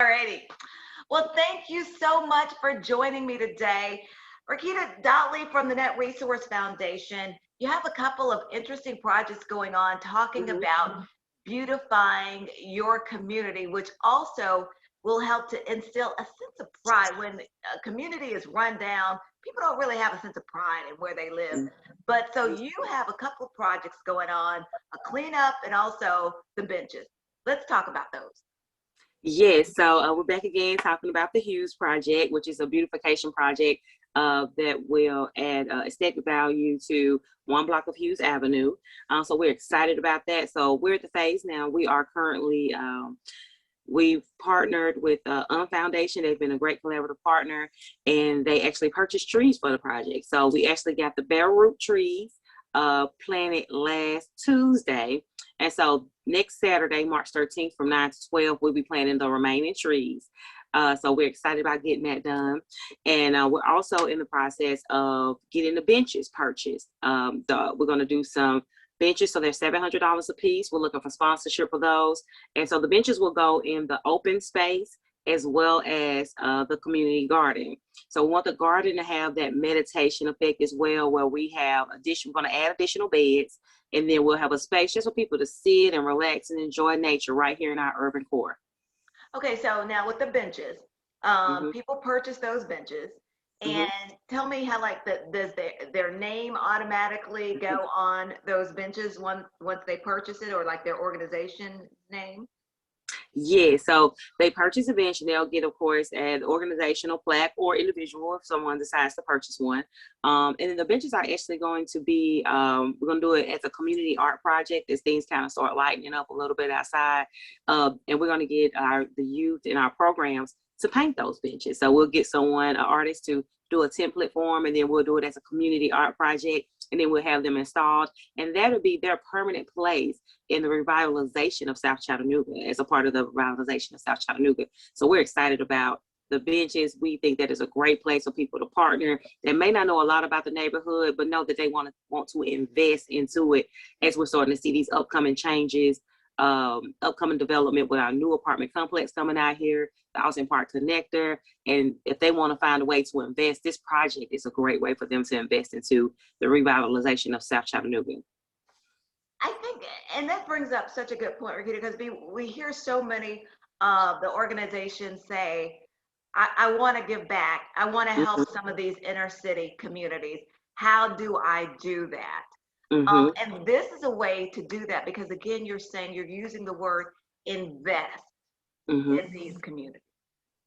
Alrighty. Well, thank you so much for joining me today. Rakita Dotley from the Net Resource Foundation. You have a couple of interesting projects going on talking about beautifying your community, which also will help to instill a sense of pride. When a community is run down, people don't really have a sense of pride in where they live. But so you have a couple of projects going on, a cleanup and also the benches. Let's talk about those. Yes, so we're back again talking about the Hughes Project, which is a beautification project that will add aesthetic value to one block of Hughes Avenue. So we're excited about that. So we're at the phase now. We are currently, we've partnered with Foundation. They've been a great collaborative partner, and they actually purchased trees for the project. So we actually got the bare root trees planted last Tuesday. And so next Saturday, March 13th from 9 to 12, we'll be planting the remaining trees. So we're excited about getting that done. And we're also in the process of getting the benches purchased. We're going to do some benches. So they're $700 a piece. We're looking for sponsorship for those. And so the benches will go in the open space as well as the community garden. So we want the garden to have that meditation effect as well, where we have we're going to add additional beds, and then we'll have a space just for people to sit and relax and enjoy nature right here in our urban core. Okay, so now with the benches, people purchase those benches, and tell me how, like, does their name automatically go on those benches once they purchase it, or like their organization name? Yeah, so they purchase a bench and they'll get, of course, an organizational plaque or individual if someone decides to purchase one. And then the benches are actually going to be, we're going to do it as a community art project as things kind of start lightening up a little bit outside. And we're going to get the youth in our programs to paint those benches. So we'll get an artist to do a template for them, and then we'll do it as a community art project, and then we'll have them installed, and that'll be their permanent place in the revitalization of South Chattanooga, as a part of the revitalization of South Chattanooga. So we're excited about the benches. We think that is a great place for people to partner that may not know a lot about the neighborhood, but know that they want to invest into it, as we're starting to see these upcoming changes, upcoming development with our new apartment complex coming out here, the Alton Park Connector. And if they want to find a way to invest, this project is a great way for them to invest into the revitalization of South Chattanooga. I think, and that brings up such a good point, Rakita, because we hear so many of the organizations say, I want to give back. I want to help some of these inner city communities. How do I do that? And this is a way to do that, because again, you're using the word invest in these communities.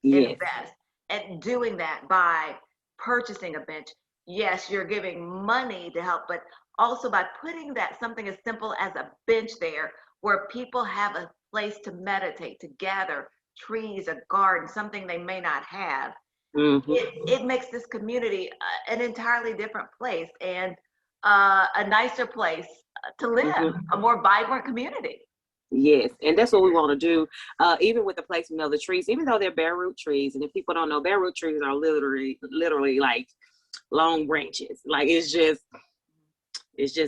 Yes. Invest, and doing that by purchasing a bench. Yes, you're giving money to help, but also by putting that something as simple as a bench there, where people have a place to meditate, to gather, trees, a garden, something they may not have. It makes this community an entirely different place, and a nicer place to live, a more vibrant community. Yes, and that's what we want to do. Even with the placement of the trees, even though they're bare root trees, and if people don't know, bare root trees are literally like long branches. Like it's just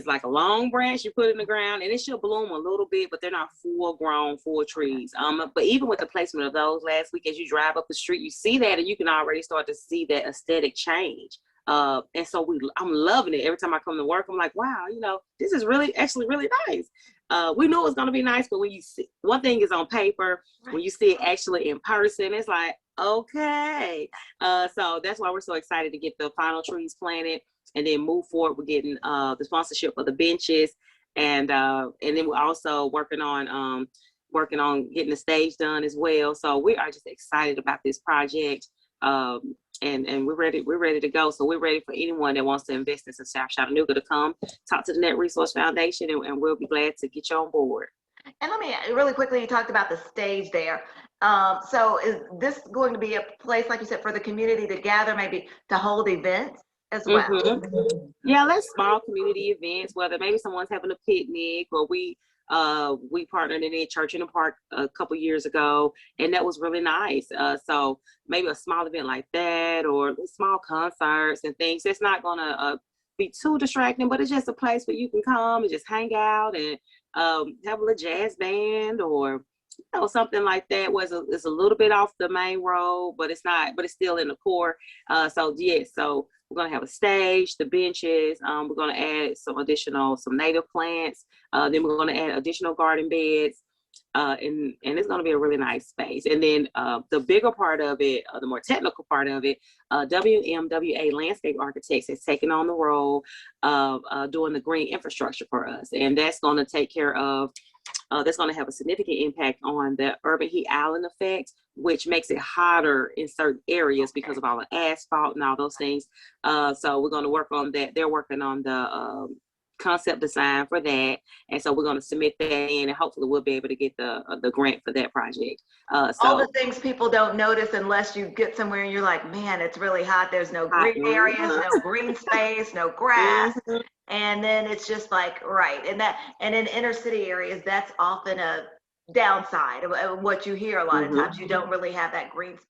like a long branch you put in the ground, and it should bloom a little bit, but they're not full trees. But even with the placement of those last week, as you drive up the street, you see that, and you can already start to see that aesthetic change. And so I'm loving it. Every time I come to work, I'm like, wow, this is actually really nice. We knew it was going to be nice, but when you see, one thing is on paper, when you see it actually in person, it's like, okay. So that's why we're so excited to get the final trees planted, and then move forward with getting the sponsorship for the benches, and then we're also working on getting the stage done as well. So we are just excited about this project. And we're ready to go. So we're ready for anyone that wants to invest in South Chattanooga to come talk to the Net Resource Foundation, and we'll be glad to get you on board. And let me really quickly, you talked about the stage there. So is this going to be a place, like you said, for the community to gather, maybe to hold events as well? Yeah, let's small community events, whether maybe someone's having a picnic, or we partnered in a church in the park a couple years ago, and that was really nice. So maybe a small event like that, or small concerts and things. It's not gonna be too distracting, but it's just a place where you can come and just hang out and have a little jazz band, or something like that was it's a little bit off the main road, but it's not, but it's still in the core. So yes, so we're gonna have a stage, the benches. We're gonna add some native plants. Then we're gonna add additional garden beds. And it's going to be a really nice space. And then the bigger part of it, the more technical part of it, WMWA Landscape Architects has taken on the role of doing the green infrastructure for us. And that's going to take care of, that's going to have a significant impact on the urban heat island effect, which makes it hotter in certain areas because of all the asphalt and all those things. So we're going to work on that. They're working on the concept design for that, and so we're going to submit that in, and hopefully we'll be able to get the grant for that project. All the things people don't notice unless you get somewhere and you're like, man, it's really hot. There's no green areas, no green space, no grass. And then it's just like, right. And in inner city areas, that's often a downside of what you hear a lot of times. You don't really have that green space.